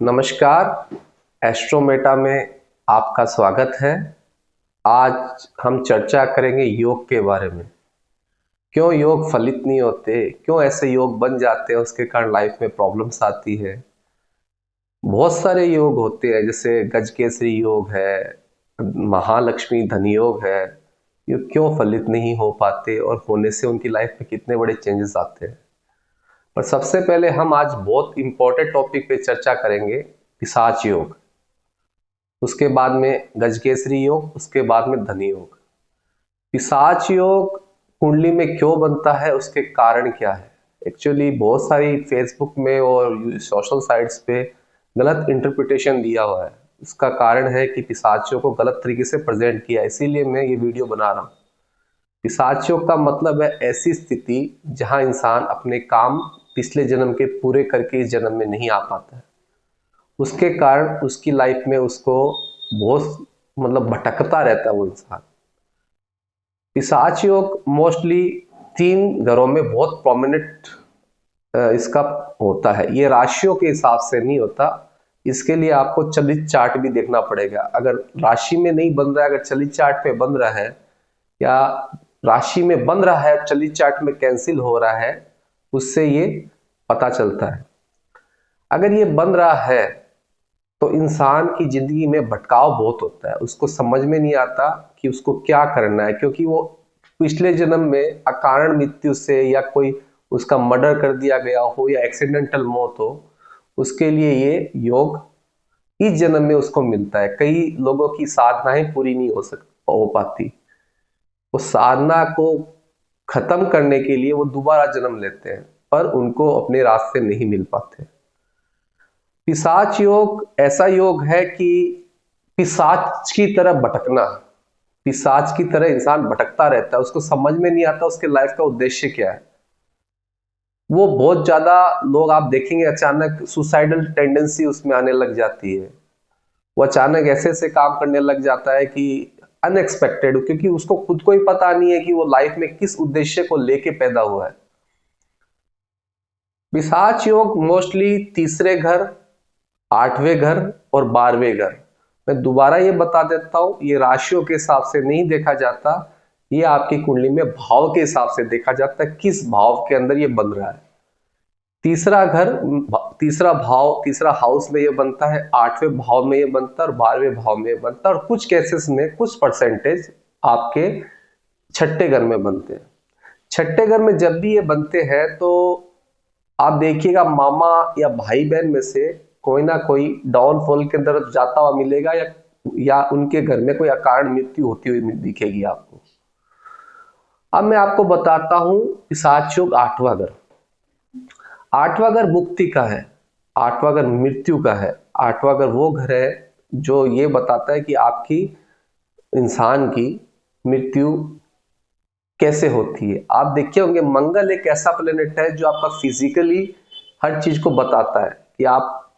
नमस्कार, एस्ट्रोमेटा में आपका स्वागत है। आज हम चर्चा करेंगे योग के बारे में। क्यों योग फलित नहीं होते, क्यों ऐसे योग बन जाते हैं, उसके कारण लाइफ में प्रॉब्लम्स आती है। बहुत सारे योग होते हैं, जैसे गजकेसरी योग है, महालक्ष्मी धन योग है। ये क्यों फलित नहीं हो पाते और होने से उनकी लाइफ में कितने बड़े चेंजेस आते हैं। पर सबसे पहले हम आज बहुत इंपॉर्टेंट टॉपिक पे चर्चा करेंगे, पिशाच योग। उसके बाद में गजकेसरी योग, उसके बाद में धनी योग। पिशाच योग कुंडली में क्यों बनता है, उसके कारण क्या है। एक्चुअली बहुत सारी फेसबुक में और सोशल साइट्स पे गलत इंटरप्रिटेशन दिया हुआ है। इसका कारण है कि पिशाचियों को गलत तरीके से प्रेजेंट किया, इसीलिए मैं ये वीडियो बना रहा हूँ। पिशाच योग का मतलब है ऐसी स्थिति जहां इंसान अपने काम पिछले जन्म के पूरे करके इस जन्म में नहीं आ पाता है। उसके कारण उसकी लाइफ में उसको बहुत भटकता रहता है वो इंसान। पिशाच योग मोस्टली 3 घरों में बहुत प्रोमिनेंट इसका होता है। ये राशियों के हिसाब से नहीं होता, इसके लिए आपको चलित चार्ट भी देखना पड़ेगा। अगर राशि में नहीं बन रहा है, अगर चलित चार्ट पे बन रहा है, या राशि में बन रहा है चलित चार्ट में कैंसिल हो रहा है, उससे ये पता चलता है। अगर ये बन रहा है तो इंसान की जिंदगी में भटकाव बहुत होता है। उसको समझ में नहीं आता कि उसको क्या करना है, क्योंकि वो पिछले जन्म में अकारण मृत्यु से, या कोई उसका मर्डर कर दिया गया हो, या एक्सीडेंटल मौत हो, उसके लिए ये योग इस जन्म में उसको मिलता है। कई लोगों की साधनाएं पूरी नहीं हो पाती। वो साधना को खत्म करने के लिए वो दोबारा जन्म लेते हैं, पर उनको अपने रास्ते नहीं मिल पाते। पिशाच योग ऐसा योग है कि पिशाच की तरह भटकना, पिशाच की तरह इंसान भटकता रहता है। उसको समझ में नहीं आता उसके लाइफ का उद्देश्य क्या है। वो बहुत ज्यादा लोग आप देखेंगे अचानक सुसाइडल टेंडेंसी उसमें आने लग जाती है। वो अचानक ऐसे ऐसे काम करने लग जाता है कि अनएक्सपेक्टेड, क्योंकि उसको खुद को ही पता नहीं है कि वो लाइफ में किस उद्देश्य को लेके पैदा हुआ है। पिशाच योग मोस्टली तीसरे घर, 8वें घर और 12वें घर। मैं दोबारा ये बता देता हूँ, ये राशियों के हिसाब से नहीं देखा जाता, ये आपकी कुंडली में भाव के हिसाब से देखा जाता है, किस भाव के अंदर ये बन रहा है। तीसरा घर, तीसरा भाव, तीसरा हाउस में ये बनता है, 8वें भाव में ये बनता है और 12वें भाव में ये बनता है, और कुछ केसेस में कुछ परसेंटेज आपके 6ठे घर में बनते हैं। 6ठे घर में जब भी ये बनते हैं तो आप देखिएगा मामा या भाई बहन में से कोई ना कोई डाउनफॉल के अंदर जाता हुआ मिलेगा, या उनके घर में कोई अकारण मृत्यु होती हुई दिखेगी आपको। अब मैं आपको बताता हूं पिशाच योग 8वां घर। 8वां घर मुक्ति का है, 8वां घर मृत्यु का है। 8वां घर वो घर है जो ये बताता है कि आपकी इंसान की मृत्यु कैसे होती है। आप देखे होंगे मंगल एक ऐसा प्लेनेट है जो आपका फिजिकली हर चीज को बताता है कि आप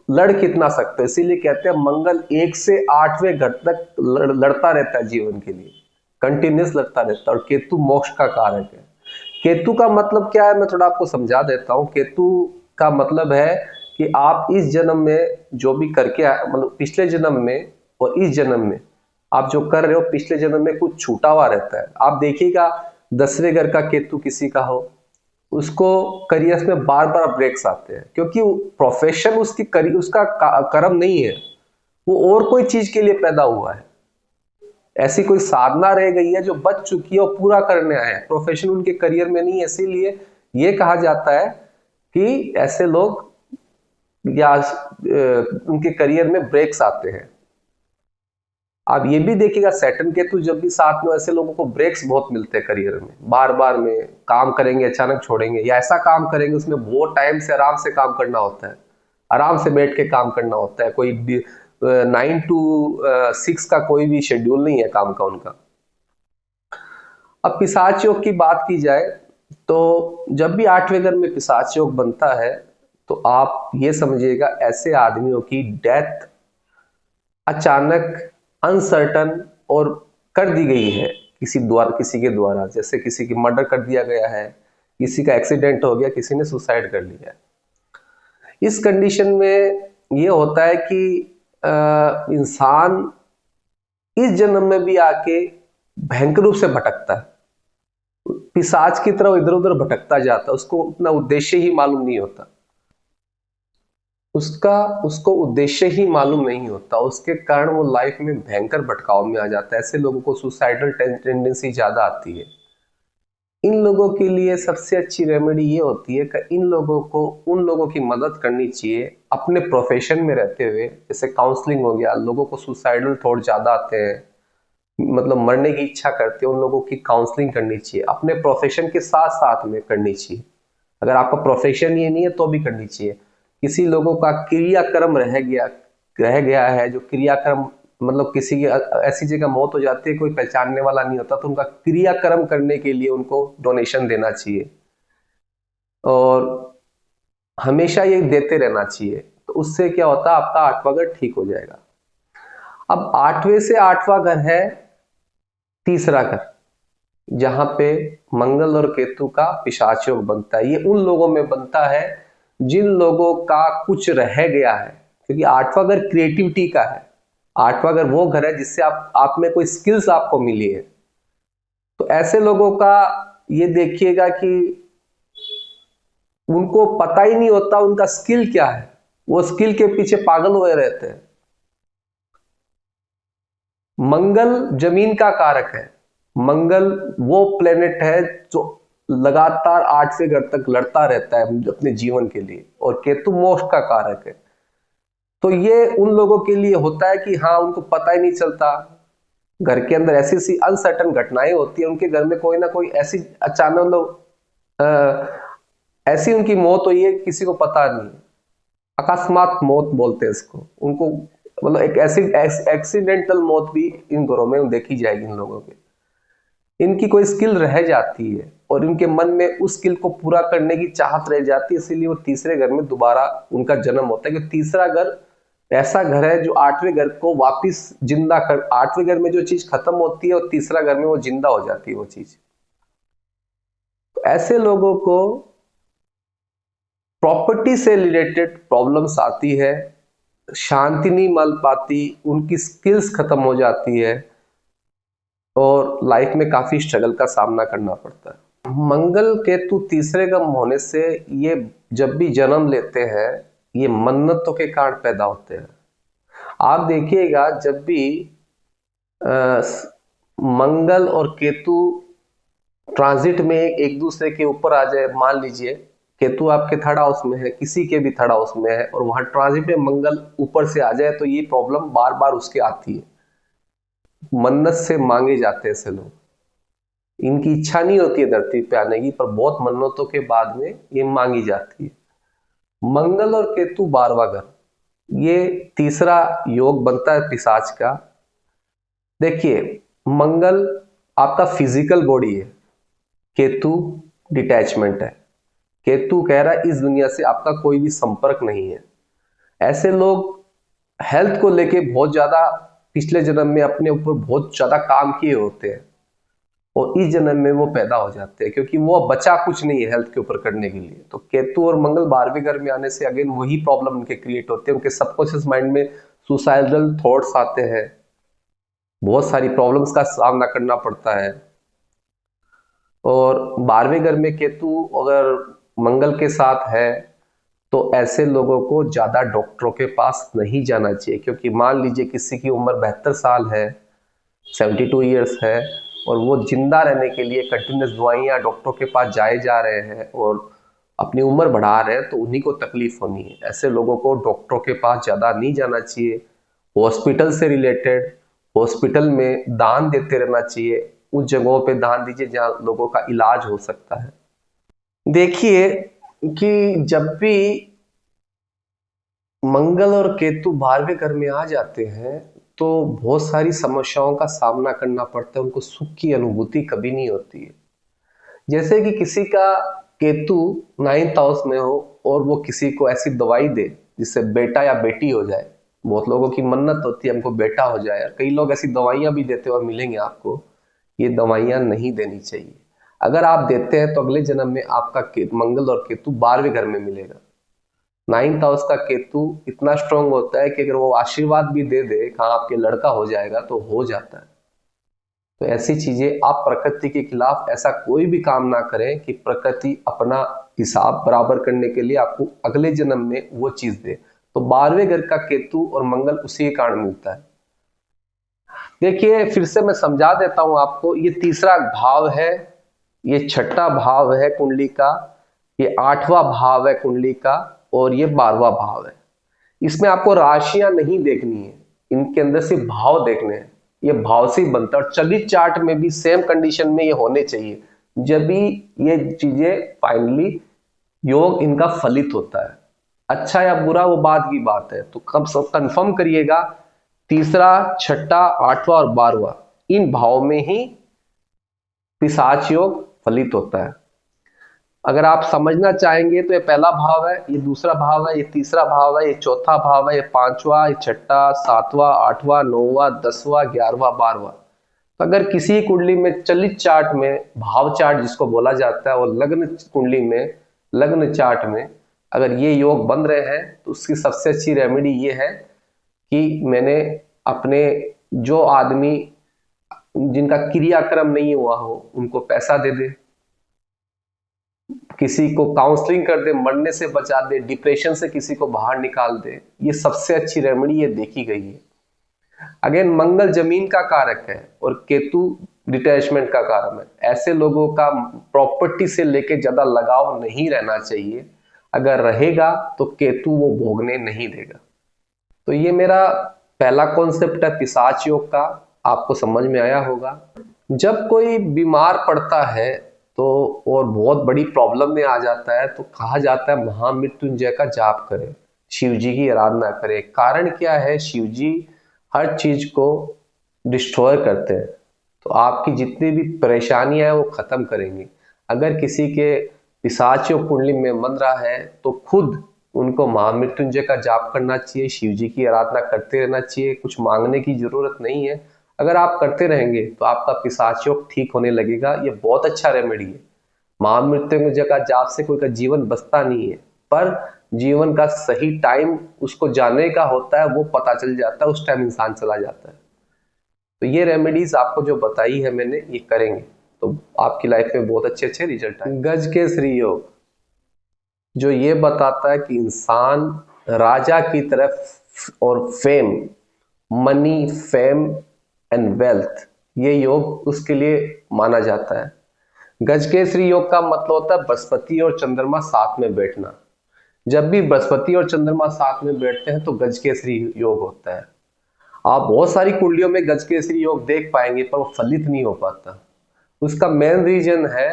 लड़ कितना सकते हो। इसीलिए कहते हैं मंगल 1 से 8वें घर तक लड़ता रहता है जीवन के लिए, कंटिन्यूस लड़ता रहता है। और केतु मोक्ष का कारक है। केतु का मतलब क्या है, मैं थोड़ा आपको समझा देता हूँ। केतु का मतलब है कि आप इस जन्म में जो भी करके पिछले जन्म में और इस जन्म में आप जो कर रहे हो, पिछले जन्म में कुछ छूटा हुआ रहता है। आप देखिएगा 10वें घर का केतु किसी का हो, उसको करियर में बार बार ब्रेक्स आते हैं, क्योंकि प्रोफेशन उसका कर्म नहीं है, वो और कोई चीज के लिए पैदा हुआ है। ऐसी कोई साधना रह गई है जो बच चुकी है और पूरा करने आया है, प्रोफेशन उनके करियर में नहीं है। इसीलिए ये कहा जाता है कि ऐसे लोग या उनके करियर में ब्रेक्स आते हैं। आप ये भी देखिएगा सैटर्न केतु जब भी साथ में, ऐसे लोगों को ब्रेक्स बहुत मिलते हैं करियर में। बार बार में काम करेंगे, अचानक छोड़ेंगे, या ऐसा काम करेंगे उसमें बहुत टाइम से आराम से काम करना होता है, आराम से बैठ के काम करना होता है। कोई 9 to 6 का कोई भी शेड्यूल नहीं है काम का उनका। अब पिशाच योग की बात की जाए तो जब भी 8वें घर में पिशाच योग बनता है तो आप ये समझिएगा ऐसे आदमियों की डेथ अचानक अनसर्टन और कर दी गई है किसी के द्वारा। जैसे किसी की मर्डर कर दिया गया है, किसी का एक्सीडेंट हो गया, किसी ने सुसाइड कर लिया है। इस कंडीशन में ये होता है कि इंसान इस जन्म में भी आके भयंकर रूप से भटकता है, पिशाच की तरह इधर उधर भटकता जाता है, उसको अपना उद्देश्य ही मालूम नहीं होता, उसको उद्देश्य ही मालूम नहीं होता, उसके कारण वो लाइफ में भयंकर भटकाव में आ जाता है। ऐसे लोगों को सुसाइडल टेंडेंसी ज्यादा आती है। इन लोगों के लिए सबसे अच्छी रेमेडी ये होती है कि इन लोगों को उन लोगों की मदद करनी चाहिए अपने प्रोफेशन में रहते हुए। जैसे काउंसलिंग हो गया, लोगों को सुसाइडल थॉट ज्यादा आते हैं, मतलब मरने की इच्छा करते हैं, उन लोगों की काउंसलिंग करनी चाहिए, अपने प्रोफेशन के साथ साथ में करनी चाहिए। अगर आपका प्रोफेशन ये नहीं है तो भी करनी चाहिए। किसी लोगों का क्रियाक्रम रह गया है, जो क्रियाक्रम मतलब किसी की ऐसी जगह मौत हो जाती है कोई पहचानने वाला नहीं होता, तो उनका क्रियाक्रम करने के लिए उनको डोनेशन देना चाहिए और हमेशा ये देते रहना चाहिए। तो उससे क्या होता है, आपका 8वां घर ठीक हो जाएगा। अब 8वें से 8वां घर है तीसरा घर, जहां पे मंगल और केतु का पिशाच योग बनता है। ये उन लोगों में बनता है जिन लोगों का कुछ रह गया है, क्योंकि 8वां घर क्रिएटिविटी का है। 8वां घर वो घर है जिससे आप में कोई स्किल्स आपको मिली है। तो ऐसे लोगों का ये देखिएगा कि उनको पता ही नहीं होता उनका स्किल क्या है, वो स्किल के पीछे पागल हुए रहते हैं। मंगल जमीन का कारक है, मंगल वो प्लेनेट है जो लगातार 8वें घर तक लड़ता रहता है अपने जीवन के लिए, और केतु मोक्ष का कारक है। तो ये उन लोगों के लिए होता है कि हाँ, उनको पता ही नहीं चलता, घर के अंदर ऐसी सी अनसर्टन घटनाएं होती है, उनके घर में कोई ना कोई ऐसी अचानक ऐसी उनकी मौत हुई है, किसी को पता नहीं, अकस्मात मौत बोलते हैं इसको, उनको मतलब एक ऐसी एक्सीडेंटल मौत भी इन घरों में देखी जाएगी। इन लोगों के इनकी कोई स्किल रह जाती है और इनके मन में उस स्किल को पूरा करने की चाहत रह जाती है, इसीलिए वो तीसरे घर में दोबारा उनका जन्म होता है। कि तीसरा घर ऐसा घर है जो 8वें घर को वापिस जिंदा कर, 8वें घर में जो चीज खत्म होती है और तीसरा घर में वो जिंदा हो जाती है वो चीज। तो ऐसे लोगों को प्रॉपर्टी से रिलेटेड प्रॉब्लम्स आती है, शांति नहीं मिल पाती, उनकी स्किल्स खत्म हो जाती है और लाइफ में काफी स्ट्रगल का सामना करना पड़ता है। मंगल केतु तीसरे गम होने से ये जब भी जन्म लेते हैं, ये मन्नतों के कारण पैदा होते हैं। आप देखिएगा जब भी मंगल और केतु ट्रांजिट में एक दूसरे के ऊपर आ जाए, मान लीजिए केतु आपके थर्ड हाउस में है, किसी के भी थर्ड हाउस में है, और वहां ट्रांजिट में मंगल ऊपर से आ जाए, तो ये प्रॉब्लम बार बार उसके आती है। मन्नत से मांगे जाते हैं ऐसे लोग, इनकी इच्छा नहीं होती है धरती पे आने की, पर बहुत मन्नतों के बाद में ये मांगी जाती है। मंगल और केतु 12वां घर, ये तीसरा योग बनता है पिशाच का। देखिए, मंगल आपका फिजिकल बॉडी है, केतु डिटैचमेंट है। केतु कह रहा है इस दुनिया से आपका कोई भी संपर्क नहीं है। ऐसे लोग हेल्थ को लेके बहुत ज्यादा पिछले जन्म में अपने ऊपर बहुत ज्यादा काम किए होते हैं और इस जन्म में वो पैदा हो जाते हैं, क्योंकि वो बचा कुछ नहीं है हेल्थ के ऊपर करने के लिए। तो केतु और मंगल 12वें घर में आने से अगेन वही प्रॉब्लम उनके क्रिएट होते हैं, उनके सबकॉन्शियस माइंड में सुसाइडल थॉट्स आते हैं, बहुत सारी प्रॉब्लम्स का सामना करना पड़ता है। और 12वें घर में केतु अगर मंगल के साथ है तो ऐसे लोगों को ज्यादा डॉक्टरों के पास नहीं जाना चाहिए, क्योंकि मान लीजिए किसी की उम्र 72 साल है, 72 ईयर्स है, और वो जिंदा रहने के लिए कंटिन्यूस दवाइयां डॉक्टरों के पास जाए जा रहे हैं और अपनी उम्र बढ़ा रहे हैं, तो उन्हीं को तकलीफ होनी है। ऐसे लोगों को डॉक्टरों के पास ज्यादा नहीं जाना चाहिए। हॉस्पिटल से रिलेटेड, हॉस्पिटल में दान देते रहना चाहिए, उस जगहों पे दान दीजिए जहां लोगों का इलाज हो सकता है। देखिए कि जब भी मंगल और केतु 12वें घर में आ जाते हैं तो बहुत सारी समस्याओं का सामना करना पड़ता है, उनको सुख की अनुभूति कभी नहीं होती है। जैसे कि किसी का केतु 9th हाउस में हो और वो किसी को ऐसी दवाई दे जिससे बेटा या बेटी हो जाए। बहुत लोगों की मन्नत होती है हमको बेटा हो जाए, और कई लोग ऐसी दवाइयां भी देते हुए मिलेंगे आपको। ये दवाइयां नहीं देनी चाहिए। अगर आप देते हैं तो अगले जन्म में आपका मंगल और केतु 12वें घर में मिलेगा। 9th हाउस का केतु इतना स्ट्रांग होता है कि अगर वो आशीर्वाद भी दे दे कहा आपके लड़का हो जाएगा तो हो जाता है। तो ऐसी चीजें आप प्रकृति के खिलाफ ऐसा कोई भी काम ना करें कि प्रकृति अपना हिसाब बराबर करने के लिए आपको अगले जन्म में वो चीज दे। तो 12वें घर का केतु और मंगल उसी के कारण मिलता है। देखिए फिर से मैं समझा देता हूं आपको, ये तीसरा भाव है, ये छठा भाव है कुंडली का, ये 8वां भाव है कुंडली का और ये 12वां भाव है। इसमें आपको राशियां नहीं देखनी है, इनके अंदर सिर्फ भाव देखने हैं। ये भाव से ही बनता है और चलित चार्ट में भी सेम कंडीशन में ये होने चाहिए, जब भी ये चीजें फाइनली योग इनका फलित होता है। अच्छा या बुरा वो बाद की बात है। तो कब सब कंफर्म करिएगा, तीसरा, छठा, 8वां और 12वां इन भाव में ही पिशाच योग फलित होता है। अगर आप समझना चाहेंगे तो ये पहला भाव है, ये दूसरा भाव है, ये तीसरा भाव है, ये चौथा भाव है, ये 5वां, ये छठा, 7वां, 8वां, 9वां, 10वां, 11वां, 12वां। तो अगर किसी कुंडली में चलित चार्ट में भाव चार्ट जिसको बोला जाता है और लग्न कुंडली में लग्न चार्ट में अगर ये योग बन रहे हैं तो उसकी सबसे अच्छी रेमेडी ये है कि मैंने अपने जो आदमी जिनका क्रियाक्रम नहीं हुआ हो उनको पैसा दे दे, किसी को काउंसलिंग कर दे, मरने से बचा दे, डिप्रेशन से किसी को बाहर निकाल दे। ये सबसे अच्छी रेमेडी ये देखी गई है। अगेन मंगल जमीन का कारक है और केतु डिटैचमेंट का कारक है। ऐसे लोगों का प्रॉपर्टी से लेके ज्यादा लगाव नहीं रहना चाहिए, अगर रहेगा तो केतु वो भोगने नहीं देगा। तो ये मेरा पहला कॉन्सेप्ट है पिशाच योग का, आपको समझ में आया होगा। जब कोई बीमार पड़ता है तो और बहुत बड़ी प्रॉब्लम में आ जाता है तो कहा जाता है महामृत्युंजय का जाप करें, शिव जी की आराधना करें। कारण क्या है, शिव जी हर चीज को डिस्ट्रॉय करते हैं, तो आपकी जितनी भी परेशानियां हैं वो खत्म करेंगे। अगर किसी के पिशाच योग कुंडली में मन रहा है तो खुद उनको महामृत्युंजय का जाप करना चाहिए, शिव जी की आराधना करते रहना चाहिए, कुछ मांगने की जरूरत नहीं है। अगर आप करते रहेंगे तो आपका पिशाच योग ठीक होने लगेगा। ये बहुत अच्छा रेमेडी है। महामृत्युंजय का जाप से कोई का जीवन बचता नहीं है, पर जीवन का सही टाइम उसको जानने का होता है, वो पता चल जाता है, उस टाइम इंसान चला जाता है। तो ये रेमेडीज आपको जो बताई है मैंने, ये करेंगे तो आपकी लाइफ में बहुत अच्छे अच्छे रिजल्ट आए। गज के श्री योग जो ये बताता है कि इंसान राजा की तरफ और fame, money, fame and wealth, ये योग उसके लिए माना जाता है। गजकेसरी योग का मतलब होता है बृहस्पति और चंद्रमा साथ में बैठना। जब भी बृहस्पति और चंद्रमा साथ में बैठते हैं तो गजकेसरी योग होता है। आप बहुत सारी कुंडलियों में गजकेसरी योग देख पाएंगे पर वो फलित नहीं हो पाता। उसका मेन रीजन है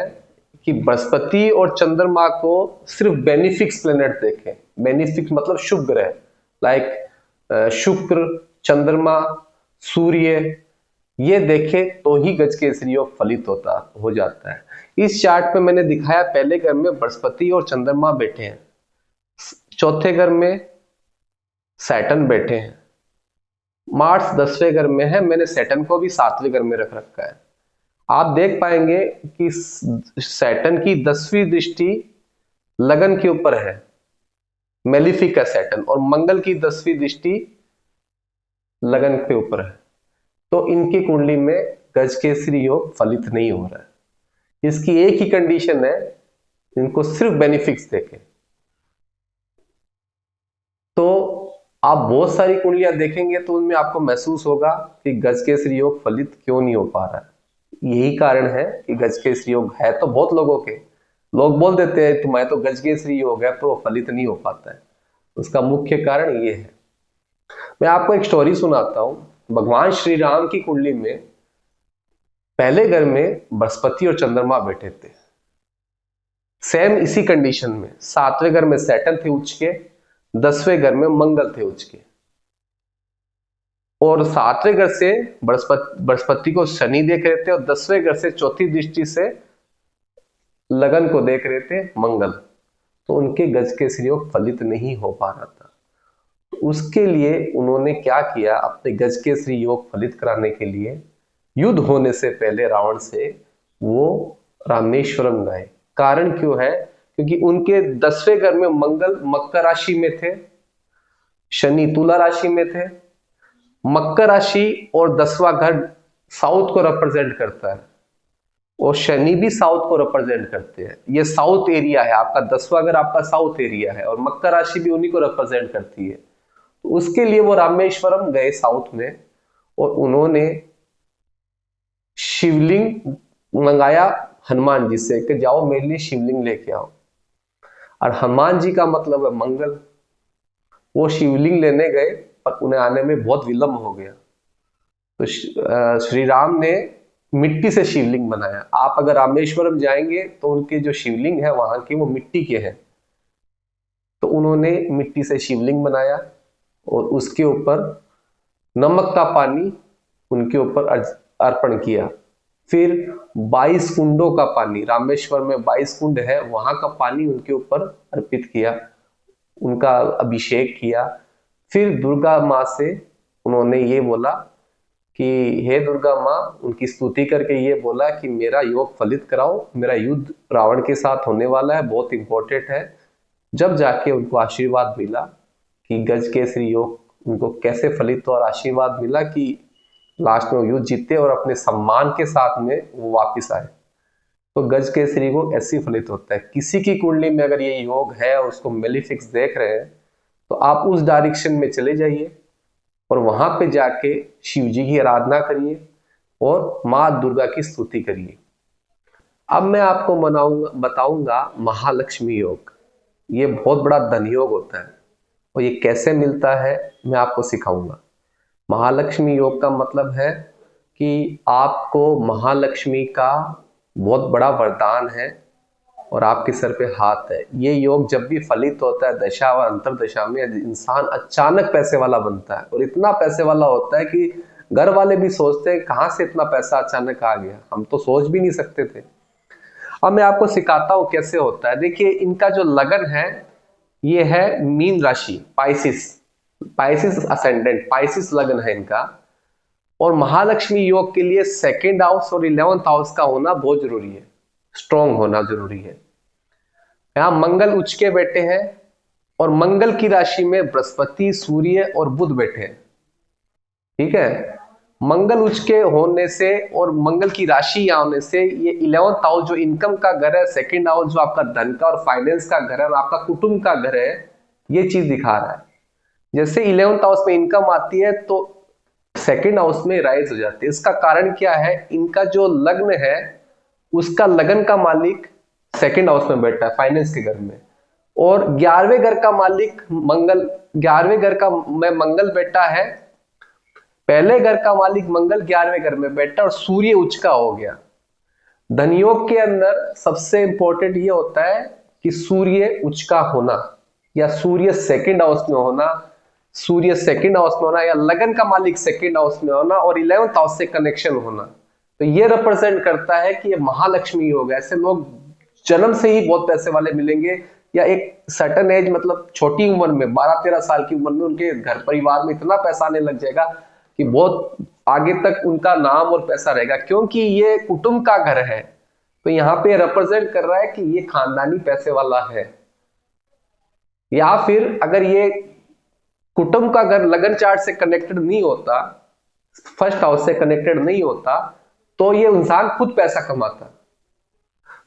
कि बृहस्पति और चंद्रमा को सिर्फ बेनिफिक्स प्लेनेट देखें। बेनिफिक्स मतलब शुभ ग्रह, लाइक शुक्र, चंद्रमा, सूर्य, ये देखे तो ही गजकेसरी योग फलित हो जाता है। इस चार्ट पे मैंने दिखाया पहले घर में बृहस्पति और चंद्रमा बैठे हैं, चौथे घर में सैटर्न बैठे हैं, मार्स 10वें घर में है, मैंने सैटर्न को भी 7वें घर में रख रखा है। आप देख पाएंगे कि सैटर्न की 10वीं दृष्टि लगन के ऊपर है, मेलिफिक है सैटर्न, और मंगल की 10वीं दृष्टि लगन के ऊपर है। तो इनकी कुंडली में गजकेसरी योग फलित नहीं हो रहा है। इसकी एक ही कंडीशन है, इनको सिर्फ बेनिफिट्स देखें। तो आप बहुत सारी कुंडलियां देखेंगे तो उनमें आपको महसूस होगा कि गजकेसरी योग फलित क्यों नहीं हो पा रहा है। यही कारण है कि गजकेसरी योग है तो बहुत लोगों के, लोग बोल देते हैं तुम्हारे तो गजकेसरी योग है पर वो फलित नहीं हो पाता है। उसका मुख्य कारण ये है। मैं आपको एक स्टोरी सुनाता हूं। भगवान श्री राम की कुंडली में पहले घर में बृहस्पति और चंद्रमा बैठे थे, सेम इसी कंडीशन में। 7वें घर में सैटर्न थे उच्च के, 10वें घर में मंगल थे उच्च के, और 7वें घर से बृहस्पति को शनि देख रहे थे और 10वें घर से चौथी दृष्टि से लगन को देख रहे थे मंगल। तो उनके गजकेसरी योग फलित नहीं हो पा रहा था। उसके लिए उन्होंने क्या किया, अपने गजकेसरी योग फलित कराने के लिए युद्ध होने से पहले रावण से वो रामेश्वरम गए। कारण क्यों है क्योंकि उनके 10वें घर में मंगल मकर राशि में थे, शनि तुला राशि में थे। मकर राशि और 10वां घर साउथ को रिप्रेजेंट करता है और शनि भी साउथ को रिप्रेजेंट करते हैं। ये साउथ एरिया है आपका, 10वां घर आपका साउथ एरिया है और मकर राशि भी उन्हीं को रिप्रेजेंट करती है। तो उसके लिए वो रामेश्वरम गए साउथ में और उन्होंने शिवलिंग मंगाया हनुमान जी से कि जाओ मेरे लिए शिवलिंग लेके आओ। और हनुमान जी का मतलब है मंगल। वो शिवलिंग लेने गए पर उन्हें आने में बहुत विलंब हो गया। तो श्री राम ने मिट्टी से शिवलिंग बनाया। आप अगर रामेश्वरम जाएंगे तो उनके जो शिवलिंग है वहां के वो मिट्टी के हैं। तो उन्होंने मिट्टी से शिवलिंग बनाया और उसके ऊपर नमक का पानी उनके ऊपर अर्पण किया। फिर 22 कुंडों का पानी, रामेश्वर में 22 कुंड है, वहां का पानी उनके ऊपर अर्पित किया, उनका अभिषेक किया। फिर दुर्गा माँ से उन्होंने ये बोला कि हे दुर्गा माँ, उनकी स्तुति करके ये बोला कि मेरा योग फलित कराओ, मेरा युद्ध रावण के साथ होने वाला है, बहुत इंपॉर्टेंट है। जब जाके उनको आशीर्वाद मिला कि गज केसरी योग उनको कैसे फलित और आशीर्वाद मिला कि लास्ट में वो युद्ध जीते और अपने सम्मान के साथ में वो वापिस आए। तो गज केसरी योग ऐसी फलित होता है। किसी की कुंडली में अगर ये योग है और उसको मेलिफिक्स देख रहे हैं तो आप उस डायरेक्शन में चले जाइए और वहां पे जाके शिव जी की आराधना करिए और माँ दुर्गा की स्तुति करिए। अब मैं आपको बताऊंगा महालक्ष्मी योग। ये बहुत बड़ा धन योग होता है और ये कैसे मिलता है मैं आपको सिखाऊंगा। महालक्ष्मी योग का मतलब है कि आपको महालक्ष्मी का बहुत बड़ा वरदान है और आपके सर पे हाथ है। ये योग जब भी फलित होता है दशा और अंतर दशा में, इंसान अचानक पैसे वाला बनता है और इतना पैसे वाला होता है कि घर वाले भी सोचते हैं कहाँ से इतना पैसा अचानक आ गया, हम तो सोच भी नहीं सकते थे। अब मैं आपको सिखाता हूँ कैसे होता है। देखिए, इनका जो लगन है ये है मीन राशि, पाइसिस असेंडेंट, पाइसिस लगन है इनका। और महालक्ष्मी योग के लिए 2nd हाउस और 11th हाउस का होना बहुत जरूरी है, स्ट्रॉन्ग होना जरूरी है। यहां मंगल उच्च के बैठे हैं और मंगल की राशि में बृहस्पति, सूर्य और बुध बैठे हैं। ठीक है, मंगल उच्च के होने से और मंगल की राशि यहां होने से ये 11th हाउस जो इनकम का घर है, 2nd हाउस जो आपका धन का और फाइनेंस का घर है और आपका कुटुंब का घर है, ये चीज दिखा रहा है। जैसे 11th हाउस में इनकम आती है तो 2nd हाउस में राइज हो जाती है। इसका कारण क्या है, इनका जो लग्न है उसका लगन का मालिक 2nd हाउस में बैठा है, फाइनेंस के घर में। और 11वें घर का मालिक मंगल, 11वें घर का में मंगल बैठा है। पहले घर का मालिक मंगल 11वें घर में बैठा और सूर्य उच्च का हो गया। धनयोग के अंदर सबसे इंपॉर्टेंट ये होता है कि सूर्य उच्च का होना या सूर्य 2nd हाउस में होना, सूर्य 2nd हाउस में होना या लगन का मालिक 2nd हाउस में होना और 11th हाउस से कनेक्शन होना। तो ये रिप्रेजेंट करता है कि ये महालक्ष्मी योग है। ऐसे लोग जन्म से ही बहुत पैसे वाले मिलेंगे या एक सर्टन एज, मतलब छोटी उम्र में 12-13 साल की उम्र में उनके घर परिवार में इतना पैसा आने लग जाएगा कि बहुत आगे तक उनका नाम और पैसा रहेगा, क्योंकि ये कुटुंब का घर है। तो यहाँ पे रिप्रेजेंट कर रहा है कि ये खानदानी पैसे वाला है। या फिर अगर ये कुटुंब का घर लगन चार्ट से कनेक्टेड नहीं होता, 1st हाउस से कनेक्टेड नहीं होता, तो ये इंसान खुद पैसा कमाता।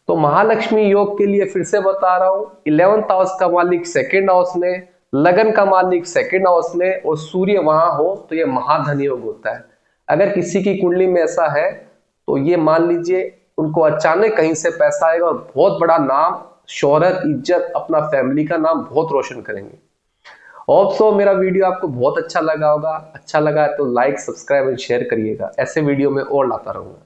तो महालक्ष्मी योग के लिए फिर से बता रहा हूं, 11th हाउस का मालिक 2nd हाउस में, लगन का मालिक 2nd हाउस में और सूर्य वहां हो तो ये महाधन योग होता है। अगर किसी की कुंडली में ऐसा है तो ये मान लीजिए उनको अचानक कहीं से पैसा आएगा और बहुत बड़ा नाम, शोहरत, इज्जत, अपना फैमिली का नाम बहुत रोशन करेंगे। होप सो मेरा वीडियो आपको बहुत अच्छा लगा होगा। अच्छा लगा है तो लाइक, सब्सक्राइब और शेयर करिएगा। ऐसे वीडियो में और लाता रहूंगा।